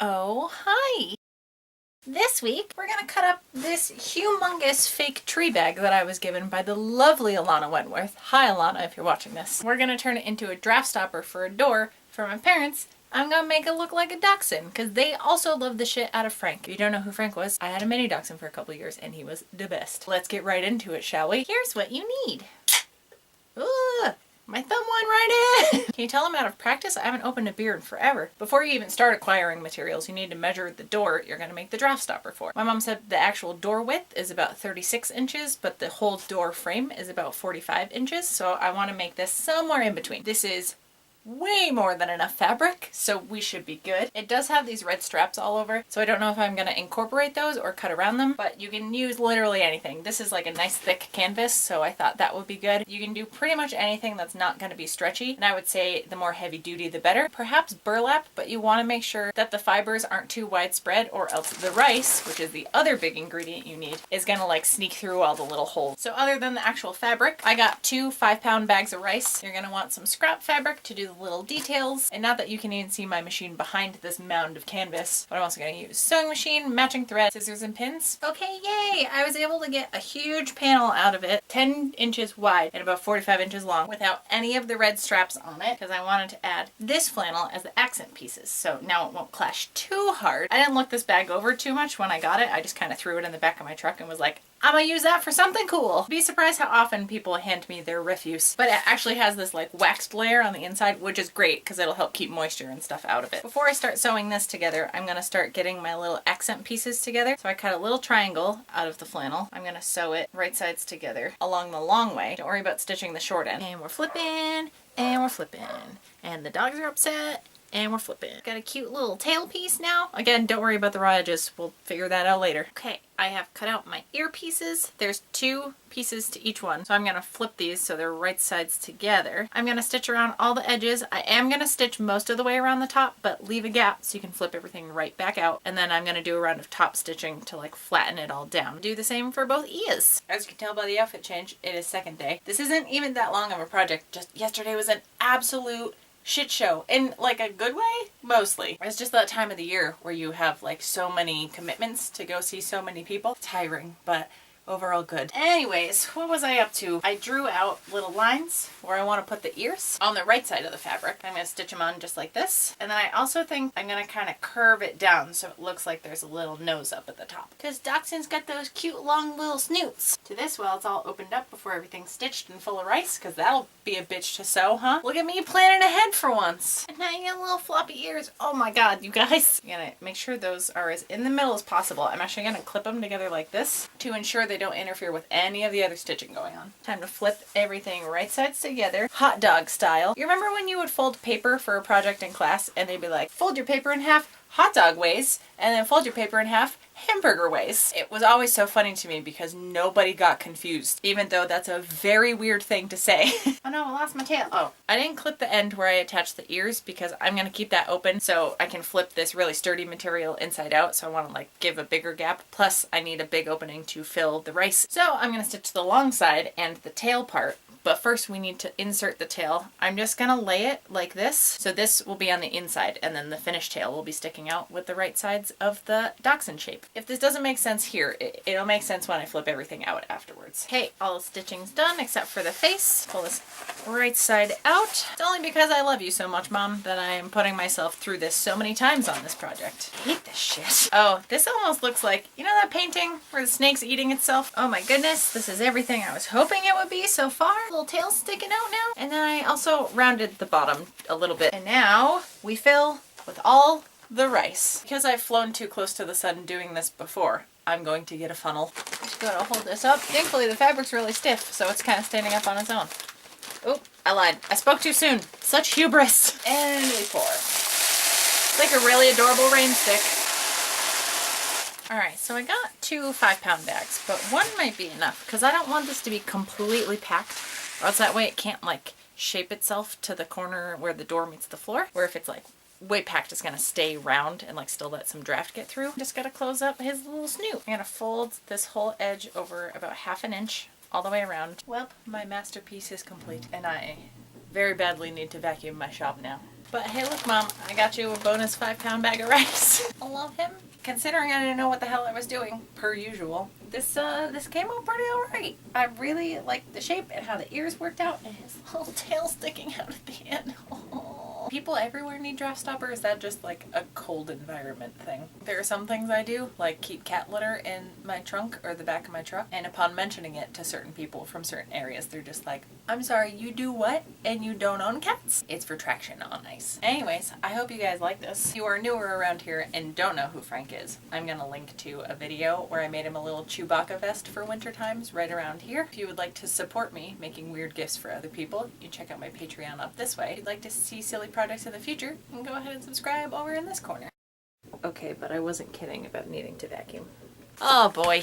Oh, hi! This week, we're gonna cut up this humongous fake tree bag that I was given by the lovely Alana Wentworth. Hi Alana, if you're watching this. We're gonna turn it into a draft stopper for a door for my parents. I'm gonna make it look like a dachshund, because they also love the shit out of Frank. If you don't know who Frank was, I had a mini dachshund for a couple years, and he was the best. Let's get right into it, shall we? Here's what you need. Ooh! My thumb went right in! Can you tell I'm out of practice? I haven't opened a beer in forever. Before you even start acquiring materials, you need to measure the door you're going to make the draft stopper for. My mom said the actual door width is about 36 inches, but the whole door frame is about 45 inches, so I want to make this somewhere in between. This is way more than enough fabric, so we should be good. It does have these red straps all over, so I don't know if I'm going to incorporate those or cut around them, but you can use literally anything. This is like a nice thick canvas, so I thought that would be good. You can do pretty much anything that's not going to be stretchy, and I would say the more heavy duty the better. Perhaps burlap, but you want to make sure that the fibers aren't too widespread, or else the rice, which is the other big ingredient you need, is going to like sneak through all the little holes. So other than the actual fabric, I got 2 5-pound bags of rice. You're going to want some scrap fabric to do the little details, and not that you can even see my machine behind this mound of canvas, but I'm also going to use sewing machine, matching thread, scissors, and pins. Okay, yay! I was able to get a huge panel out of it, 10 inches wide and about 45 inches long, without any of the red straps on it, because I wanted to add this flannel as the accent pieces, so now it won't clash too hard. I didn't look this bag over too much when I got it. I just kind of threw it in the back of my truck and was like, I'm gonna use that for something cool. Be surprised how often people hand me their refuse. But it actually has this like waxed layer on the inside, which is great because it'll help keep moisture and stuff out of it. Before I start sewing this together, I'm gonna start getting my little accent pieces together. So I cut a little triangle out of the flannel. I'm gonna sew it right sides together along the long way. Don't worry about stitching the short end. And we're flipping, and we're flipping. And the dogs are upset. And we're flipping. Got a cute little tail piece now. Again, don't worry about the raw edges. We'll figure that out later. Okay, I have cut out my ear pieces. There's 2 pieces to each one. So I'm gonna flip these so they're right sides together. I'm gonna stitch around all the edges. I am gonna stitch most of the way around the top, but leave a gap so you can flip everything right back out. And then I'm gonna do a round of top stitching to like flatten it all down. Do the same for both ears. As you can tell by the outfit change, it is second day. This isn't even that long of a project. Just yesterday was an absolute shit show, in like a good way, mostly. It's just that time of the year where you have like so many commitments to go see so many people. Tiring, but overall good. Anyways, what was I up to? I drew out little lines where I want to put the ears on the right side of the fabric. I'm going to stitch them on just like this. And then I also think I'm going to kind of curve it down so it looks like there's a little nose up at the top. Because Dachshund's got those cute long little snoots. To this, well, it's all opened up before everything's stitched and full of rice, because that'll be a bitch to sew, huh? Look at me planning ahead for once. And now you got little floppy ears. Oh my god, you guys. I'm going to make sure those are as in the middle as possible. I'm actually going to clip them together like this to ensure they don't interfere with any of the other stitching going on. Time to flip everything right sides together, hot dog style. You remember when you would fold paper for a project in class and they'd be like, fold your paper in half hot dog ways, and then fold your paper in half hamburger ways. It was always so funny to me because nobody got confused, even though that's a very weird thing to say. Oh no, I lost my tail. Oh, I didn't clip the end where I attached the ears because I'm gonna keep that open so I can flip this really sturdy material inside out, so I want to like give a bigger gap. Plus I need a big opening to fill the rice. So I'm gonna stitch the long side and the tail part. But first we need to insert the tail. I'm just gonna lay it like this. So this will be on the inside and then the finished tail will be sticking out with the right sides of the dachshund shape. If this doesn't make sense here, it'll make sense when I flip everything out afterwards. Okay, all the stitching's done except for the face. Pull this right side out. It's only because I love you so much, Mom, that I am putting myself through this so many times on this project. I hate this shit. Oh, this almost looks like, you know that painting where the snake's eating itself? Oh my goodness, this is everything I was hoping it would be so far. Little tail sticking out now. And then I also rounded the bottom a little bit. And now we fill with all the rice. Because I've flown too close to the sun doing this before, I'm going to get a funnel. Just gotta hold this up. Thankfully the fabric's really stiff, so it's kind of standing up on its own. Oh, I lied. I spoke too soon. Such hubris. And we pour. It's like a really adorable rain stick. Alright, so I got 2 5-pound bags, but one might be enough because I don't want this to be completely packed, or else that way it can't like shape itself to the corner where the door meets the floor, where if it's like way packed it's gonna stay round and like still let some draft get through. Just gotta close up his little snoot. I'm gonna fold this whole edge over about 1/2 inch all the way around. Well, my masterpiece is complete and I very badly need to vacuum my shop now. But hey look Mom, I got you a bonus 5-pound bag of rice. I love him. Considering I didn't know what the hell I was doing, per usual, this came out pretty alright. I really like the shape and how the ears worked out and his little tail sticking out at the end. People everywhere need draft stopper. Is that just like a cold environment thing? There are some things I do, like keep cat litter in my trunk or the back of my truck, and upon mentioning it to certain people from certain areas, they're just like, I'm sorry, you do what? And you don't own cats? It's for traction on ice. Anyways, I hope you guys like this. If you are newer around here and don't know who Frank is, I'm gonna link to a video where I made him a little Chewbacca vest for winter times right around here. If you would like to support me making weird gifts for other people, you check out my Patreon up this way. If you'd like to see silly products in the future, you can go ahead and subscribe over in this corner. Okay, but I wasn't kidding about needing to vacuum. Oh boy.